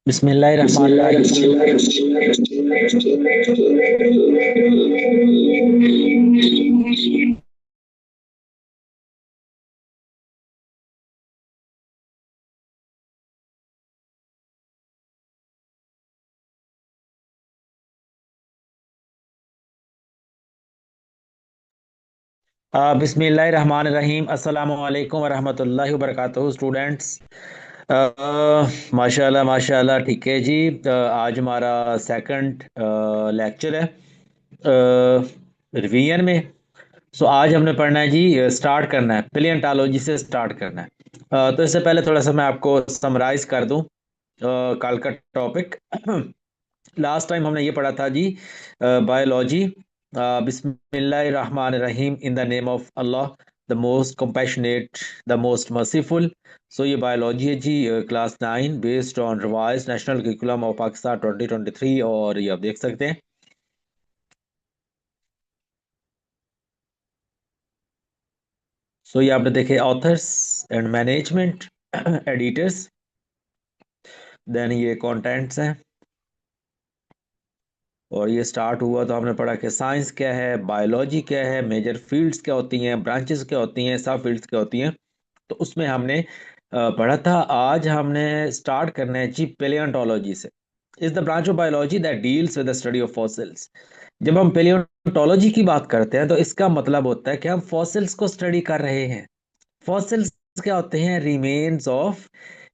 बिस्मिल्लाहिर्रहमानिर्रहीम। बिस्मिल्लाहिर्रहमानिर्रहीम। अस्सलामु अलैकुम वरहमतुल्लाहि वबरकातुहू स्टूडेंट्स। माशाल्लाह माशाल्लाह, ठीक है जी। आज हमारा सेकंड लेक्चर है रिवीजन में। सो आज हमने पढ़ना है जी, स्टार्ट करना है पेलियोंटोलॉजी से स्टार्ट करना है। तो इससे पहले थोड़ा सा मैं आपको समराइज कर दूं कल का टॉपिक। लास्ट टाइम हमने ये पढ़ा था जी, बायोलॉजी। बिस्मिल्लाहिर्रहमानिर्रहीम, in the name of Allah, the most compassionate, the most merciful. So ये बायोलॉजी है जी, class 9, based on revise national curriculum of Pakistan 2023। और ये आप देख सकते हैं। सो ये आपने देखे authors and management, editors, then ये कंटेंट्स हैं। और ये स्टार्ट हुआ तो हमने पढ़ा कि साइंस क्या है, बायोलॉजी क्या है, मेजर फील्ड्स क्या होती हैं, ब्रांचेस क्या होती हैं, सब फील्ड्स क्या होती हैं। तो उसमें हमने पढ़ा था। आज हमने स्टार्ट करना है जी पेलियोंटोलॉजी से। Is the branch of biology that deals with the study of fossils. जब हम पेलियोंटोलॉजी की बात करते हैं तो इसका मतलब होता है कि हम फॉसिल्स को स्टडी कर रहे हैं। फॉसिल्स क्या होते हैं? Remains of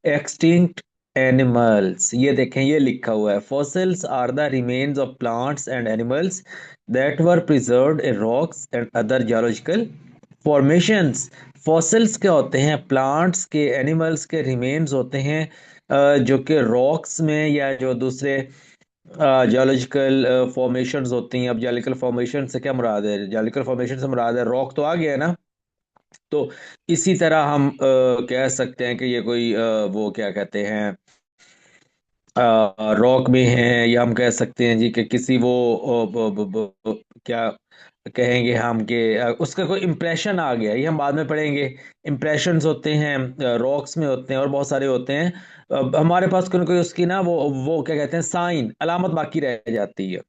extinct animals. ये देखें, ये लिखा हुआ है, fossils are the remains of plants and animals that were preserved in rocks and other geological formations. Fossils क्या होते हैं? प्लांट्स के, एनिमल्स के रिमेन्स होते हैं, जो कि रॉक्स में या जो दूसरे जियोलॉजिकल फॉर्मेशंस होती हैं। अब जियोलॉजिकल फॉर्मेशन से क्या मुराद है? जियोलॉजिकल फॉर्मेशन से मुराद है रॉक तो आ गया है ना। तो इसी तरह हम कह सकते हैं कि ये कोई वो क्या कहते हैं, रॉक में है, या हम कह सकते हैं जी कि किसी वो क्या कहेंगे हम कि उसका कोई इम्प्रेशन आ गया। ये हम बाद में पढ़ेंगे। इम्प्रेशंस होते हैं, रॉक्स में होते हैं और बहुत सारे होते हैं। हमारे पास कोई ना कोई उसकी ना वो क्या कहते हैं, साइन, अलामत बाकी रह जाती है।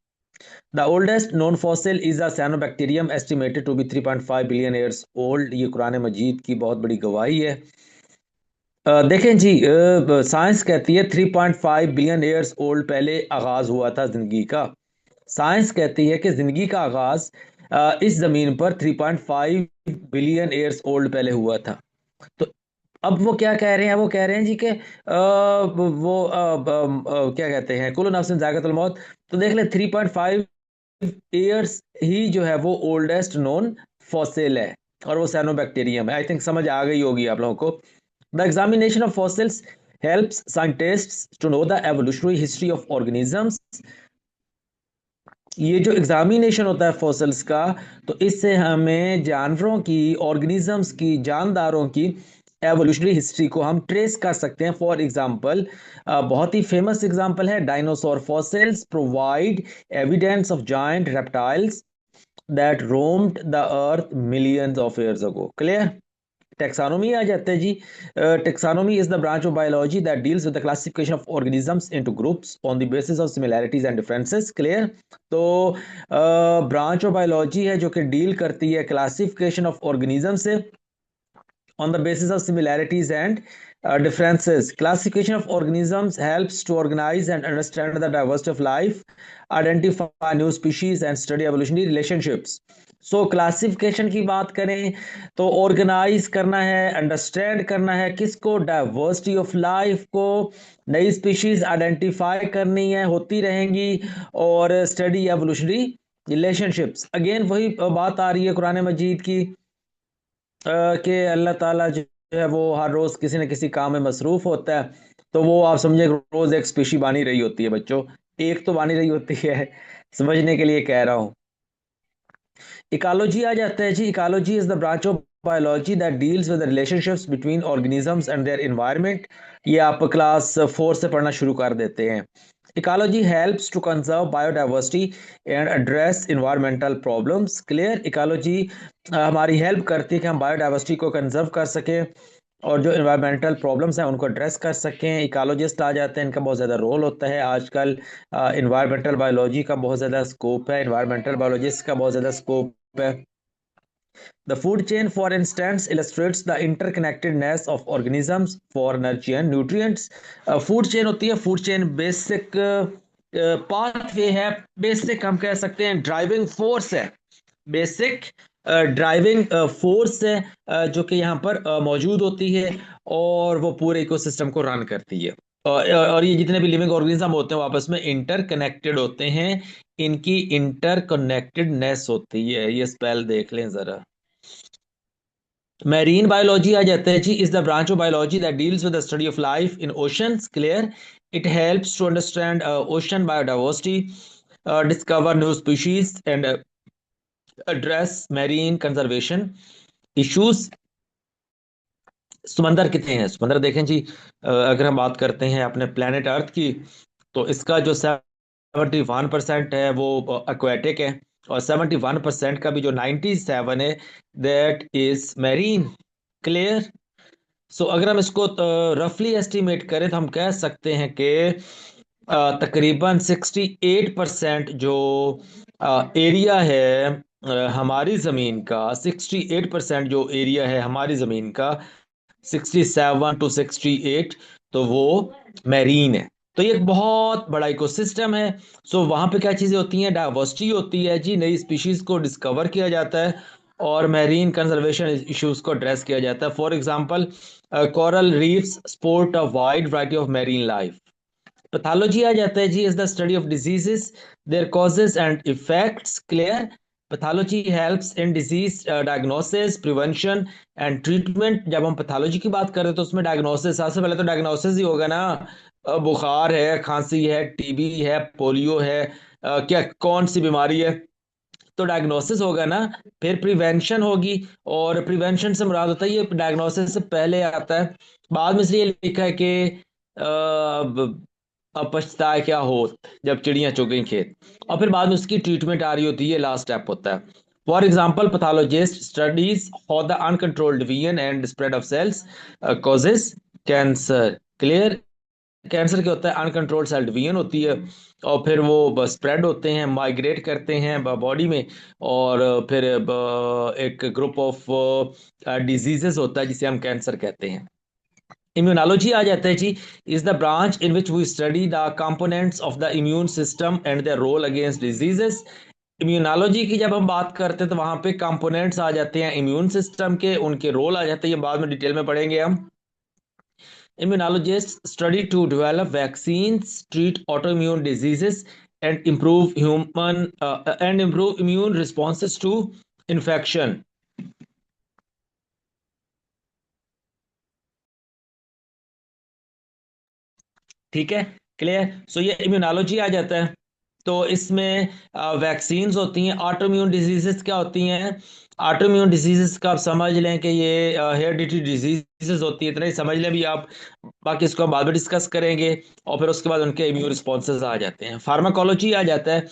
The oldest known fossil is the cyanobacterium, estimated to be 3.5 billion years old. ये कुरान मजीद की बहुत बड़ी गवाही है। देखें जी, साइंस कहती है 3.5 बिलियन ईयर्स ओल्ड पहले आगाज हुआ था जिंदगी का। साइंस कहती है कि जिंदगी का आगाज इस जमीन पर 3.5 बिलियन ईयर्स ओल्ड पहले हुआ था। तो अब वो क्या कह रहे हैं? वो कह रहे हैं जी कि क्या कहते हैं, कुल्लु नफ्सिन जायकातुल मौत। तो देख ले, 3.5 ईयर्स ही जो है वो ओल्डेस्ट नोन फॉसिल है, और वो साइनोबैक्टीरियम है। आई थिंक समझ आ गई होगी आप लोगों को। The examination of fossils helps scientists to know the evolutionary history of organisms. ये जो एग्जामिनेशन होता है फॉसिल्स का, तो इससे हमें जानवरों की, ऑर्गेनिजम्स की, जानदारों की एवोल्यूशनरी हिस्ट्री को हम ट्रेस कर सकते हैं। फॉर एग्जांपल, बहुत ही फेमस एग्जांपल है, dinosaur fossils provide evidence of giant reptiles that roamed the earth millions of years ago. Clear? Taxonomy आ जाते हैं जी। Taxonomy is the branch of biology that deals with the classification of organisms into groups on the basis of similarities and differences. Clear? तो branch of biology है जो कि deal करती है क्लासिफिकेशन ऑफ ऑर्गेनिज्म से on the basis of similarities and differences. Classification of organisms helps to organize and understand the diversity of life, identify new species and study evolutionary relationships. So classification की बात करें तो organise करना है, understand करना है किसको? डाइवर्सिटी ऑफ लाइफ को। नई स्पीशीज आइडेंटिफाई करनी है, होती रहेंगी। और स्टडी एवोल्यूशनरी रिलेशनशिप्स, अगेन वही बात आ रही है कुरान मजीद की, कि अल्लाह ताला जो है वो हर रोज किसी न किसी काम में मसरूफ होता है। तो वो आप समझे रोज एक स्पीशी बानी रही होती है बच्चों, एक तो बानी रही होती है। समझने के लिए कह रहा हूँ। इकोलॉजी आ जाता है जी। Ecology is the branch of biology that deals with the relationships between organisms and their environment. ये आप क्लास 4 से पढ़ना शुरू कर देते हैं। Ecology helps to conserve biodiversity and address environmental problems. Clear? Ecology हमारी हेल्प करती है कि हम बायोडाइवर्सिटी को कंजर्व कर सकें और जो इन्वायरमेंटल प्रॉब्लम्स हैं उनको एड्रेस कर सकें। इकोलॉजिस्ट आ जाते हैं, इनका बहुत ज़्यादा रोल होता है आजकल। इन्वायरमेंटल बायोलॉजी का बहुत ज़्यादा स्कोप है, इन्वायरमेंटल बायोलॉजिस्ट का बहुत ज़्यादा स्कोप है। The food chain, for instance, illustrates the interconnectedness of organisms for energy and nutrients. Food chain होती है, फूड चेन बेसिक पाथवे है, बेसिक हम कह सकते हैं ड्राइविंग फोर्स है, बेसिक ड्राइविंग फोर्स है जो कि यहाँ पर मौजूद होती है और वो पूरे इकोसिस्टम को रन करती है। और ये जितने भी लिविंग ऑर्गेनिज्म होते हैं वो आपस में इंटरकनेक्टेड होते हैं, इनकी इंटरकनेक्टेडनेस होती है। ये स्पेल देख लें जरा। Marine biology आ जाता है जी, is the branch of biology that deals with the study of life in oceans. Clear? It helps to understand ocean biodiversity, discover new species, and address marine conservation issues. समंदर कितने हैं? समंदर देखें जी, अगर हम बात करते हैं अपने प्लेनेट अर्थ की, तो इसका जो 71% है वो एक्वेटिक है, और 71% का भी जो 97 है दैट इज मैरीन। क्लियर? सो अगर हम इसको रफली एस्टिमेट करें तो हम कह सकते हैं कि तकरीबन 68% जो एरिया है हमारी ज़मीन का, 68% जो एरिया है हमारी ज़मीन का, 67 to 68, तो वो मैरीन है। तो ये एक बहुत बड़ा इकोसिस्टम है। सो वहाँ पे क्या चीज़ें होती हैं? डाइवर्सिटी होती है जी, नई स्पीशीज़ को डिस्कवर किया जाता है और मैरीन कंजर्वेशन इश्यूज को एड्रेस किया जाता है। For example, coral reefs support a wide variety of marine life. Pathology आ जाता है जी, is the study of diseases, their causes and effects. Clear? Pathology helps in disease diagnosis, prevention and treatment. जब हम pathology की बात करें तो उसमें डायग्नोसिस, सबसे पहले तो डायग्नोसिस ही होगा ना। बुखार है, खांसी है, टीबी है, पोलियो है, क्या कौन सी बीमारी है, तो डायग्नोसिस होगा ना। फिर प्रिवेंशन होगी, और प्रिवेंशन से मुराद होता है ये डायग्नोसिस से पहले आता है। बाद में इसलिए लिखा है कि अब पछताए क्या हो जब चिड़ियां चुग गई खेत, और फिर बाद में उसकी ट्रीटमेंट आ रही होती है, लास्ट स्टेप होता है। For example, pathologist studies how the uncontrolled division and spread of cells causes cancer. Clear? Cancer क्या होता है? अनकंट्रोल्ड सेल डिवीजन होती है, और फिर वो स्प्रेड होते हैं, माइग्रेट करते हैं बॉडी में, और फिर एक ग्रुप ऑफ डिजीजेस होता है जिसे हम कैंसर कहते हैं। इम्यूनोलॉजी आ जाता है जी, is the branch in which we study the components of the immune system and their role against diseases. Immunology की जब हम बात करते हैं तो वहां पे कंपोनेंट्स आ जाते हैं इम्यून सिस्टम के, उनके रोल आ जाते हैं, ये बाद में डिटेल में पढ़ेंगे हम। Immunologists study to develop vaccines, treat autoimmune diseases, and improve immune responses to infection. ठीक है? क्लियर? सो ये इम्यूनोलॉजी आ जाता है। तो इसमें वैक्सीन्स होती हैं। ऑटोइम्यून डिजीजेस क्या होती हैं? ऑटोइम्यून डिजीजेस का आप समझ लें कि ये हेरिडिटी डिजीजेस होती है, इतना ही समझ लें भी आप। बाकी इसको हम बाद में डिस्कस करेंगे, और फिर उसके बाद उनके इम्यून रिस्पॉन्सेज आ जाते हैं। फार्माकोलॉजी आ जाता है,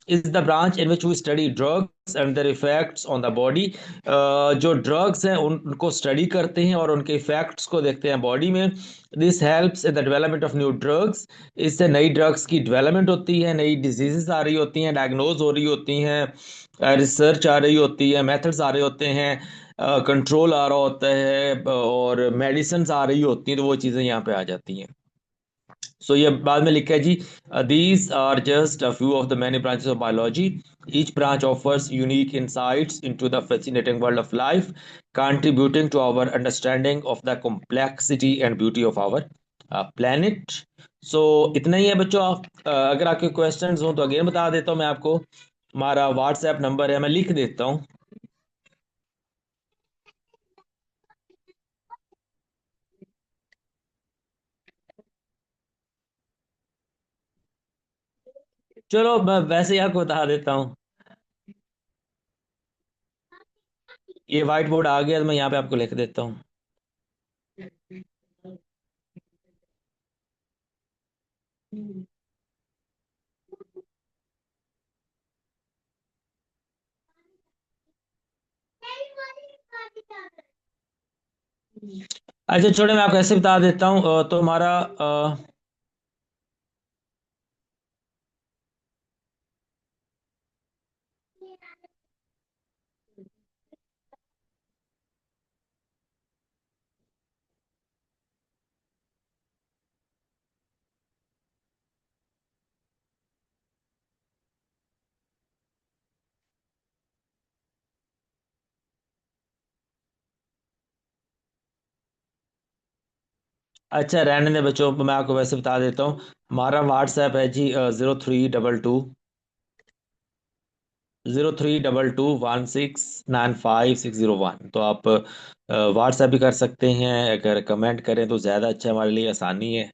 is the branch in which we study drugs and their effects on the body. जो ड्रग्स हैं उनको स्टडी करते हैं और उनके इफेक्ट्स को देखते हैं बॉडी में। This helps in the development of new drugs. इससे नई ड्रग्स की डेवलपमेंट होती है, नई डिजीजेस आ रही होती हैं, डायग्नोज हो रही होती हैं, रिसर्च आ रही होती है, मेथड्स आ रहे होते हैं, कंट्रोल आ रहा होता है, और मेडिसिन आ रही होती हैं, तो वो चीज़ें यहाँ पे आ जाती हैं। सो ये बाद में लिखा है जी, these are just a few of the many branches of biology. Each branch offers unique insights into the fascinating world of life, contributing to our understanding of the complexity and beauty of our planet. So इतना ही है बच्चों। अगर आपके questions हो तो again बता देता हूँ मैं आपको। हमारा व्हाट्सएप नंबर है, मैं लिख देता हूँ। चलो मैं वैसे ही आपको बता देता हूँ। ये व्हाइट बोर्ड आ गया तो मैं यहाँ पे आपको लिख देता हूँ। अच्छा छोड़े, मैं आपको ऐसे बता देता हूँ। तो हमारा अच्छा रहने दे बच्चों, मैं आपको वैसे बता देता हूँ। हमारा व्हाट्सएप है जी 0322 0321695 601। तो आप व्हाट्सएप भी कर सकते हैं, अगर कमेंट करें तो ज़्यादा अच्छा, हमारे लिए आसानी है।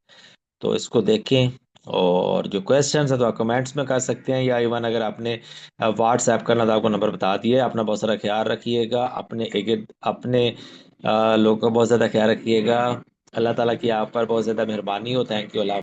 तो इसको देखें। और जो क्वेश्चंस है तो आप कमेंट्स में कर सकते हैं, या इवन अगर आपने व्हाट्सएप करना तो आपको नंबर बता दिए। अपना बहुत सारा ख्याल रखिएगा, अपने लोगों का बहुत ज़्यादा ख्याल रखिएगा। अल्लाह ताला की आप पर बहुत ज़्यादा मेहरबानी हो। Thank you.